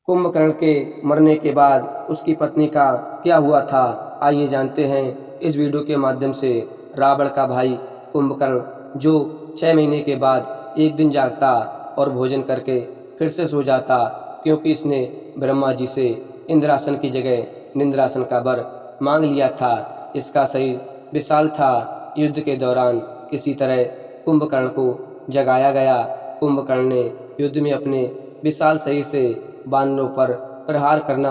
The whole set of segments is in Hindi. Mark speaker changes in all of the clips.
Speaker 1: कुंभकर्ण के मरने के बाद उसकी पत्नी का क्या हुआ था, आइए जानते हैं इस वीडियो के माध्यम से। रावण का भाई कुंभकर्ण जो 6 महीने के बाद एक दिन जागता और भोजन करके फिर से सो जाता, क्योंकि इसने ब्रह्मा जी से इंद्रासन की जगह निंद्रासन का वर मांग लिया था। इसका शरीर विशाल था। युद्ध के दौरान किसी तरह कुंभकर्ण को जगाया गया। कुंभकर्ण ने युद्ध में अपने विशाल शरीर से वानरों पर प्रहार करना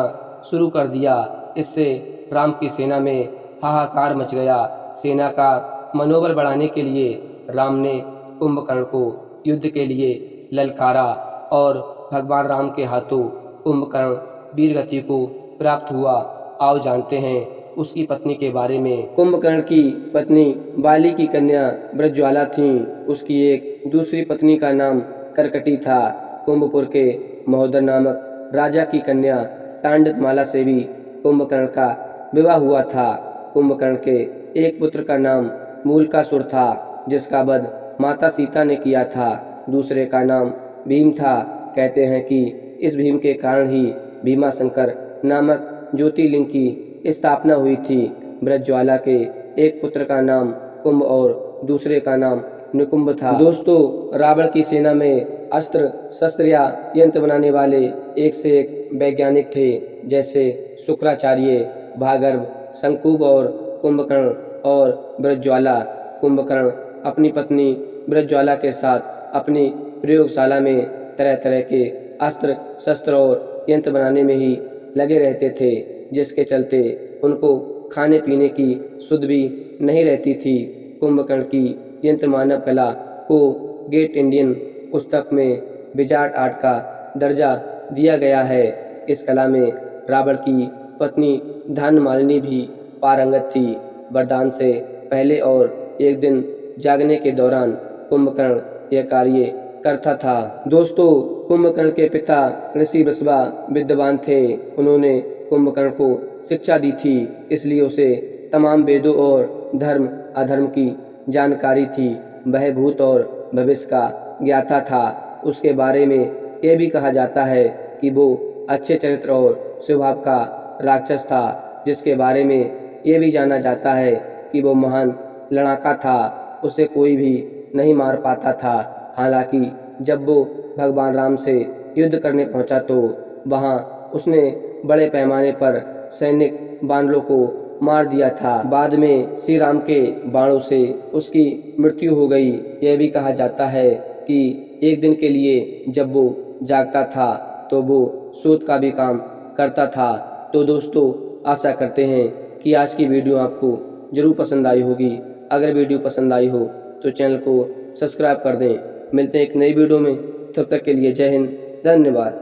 Speaker 1: शुरू कर दिया। इससे राम की सेना में हाहाकार मच गया। सेना का मनोबल बढ़ाने के लिए राम ने कुंभकर्ण को युद्ध के लिए ललकारा और भगवान राम के हाथों कुंभकर्ण वीरगति को प्राप्त हुआ। आओ जानते हैं उसकी पत्नी के बारे में। कुंभकर्ण की पत्नी बाली की कन्या ब्रजज्वाला थी। उसकी एक दूसरी पत्नी का नाम करकटी था। कुंभपुर के महोदर नामक राजा की कन्या तांडवमाला से भी कुंभकर्ण का विवाह हुआ था। कुंभकर्ण के एक पुत्र का नाम मूलकासुर था, जिसका वध माता सीता ने किया था। दूसरे का नाम भीम था। कहते हैं कि इस भीम के कारण ही भीमाशंकर नामक ज्योतिर्लिंग की स्थापना हुई थी। ब्रजज्वाला के एक पुत्र का नाम कुंभ और दूसरे का नाम निकुंभ था। दोस्तों, रावण की सेना में अस्त्र शस्त्र या यंत्र बनाने वाले एक से एक वैज्ञानिक थे, जैसे शुक्राचार्य, भार्गव, शंकुब और कुंभकर्ण और ब्रजज्वाला। कुंभकर्ण अपनी पत्नी ब्रजज्वाला के साथ अपनी प्रयोगशाला में तरह तरह के अस्त्र शस्त्र और यंत्र बनाने में ही लगे रहते थे, जिसके चलते उनको खाने पीने की सुध भी नहीं रहती थी। कुंभकर्ण की यंत्र मानव कला को ग्रेट इंडियन पुस्तक में विजार्ड आर्ट का दर्जा दिया गया है। इस कला में रावण की पत्नी धनमालिनी भी पारंगत थी। वरदान से पहले और एक दिन जागने के दौरान कुंभकर्ण यह कार्य करता था। दोस्तों, कुंभकर्ण के पिता ऋषि वृषभा विद्वान थे। उन्होंने कुंभकर्ण को शिक्षा दी थी, इसलिए उसे तमाम वेदों और धर्म अधर्म की जानकारी थी। वह भूत और भविष्य का ज्ञाता था। उसके बारे में यह भी कहा जाता है कि वो अच्छे चरित्र और स्वभाव का राक्षस था, जिसके बारे में यह भी जाना जाता है कि वो महान लड़ाका था। उसे कोई भी नहीं मार पाता था। हालांकि जब वो भगवान राम से युद्ध करने पहुंचा तो वहां उसने बड़े पैमाने पर सैनिक वानरों को मार दिया था। बाद में श्री राम के बाणों से उसकी मृत्यु हो गई। यह भी कहा जाता है कि एक दिन के लिए जब वो जागता था तो वो शोध का भी काम करता था। तो दोस्तों, आशा करते हैं कि आज की वीडियो आपको जरूर पसंद आई होगी। अगर वीडियो पसंद आई हो तो चैनल को सब्सक्राइब कर दें। मिलते हैं एक नई वीडियो में, तब तक के लिए जय हिंद, धन्यवाद।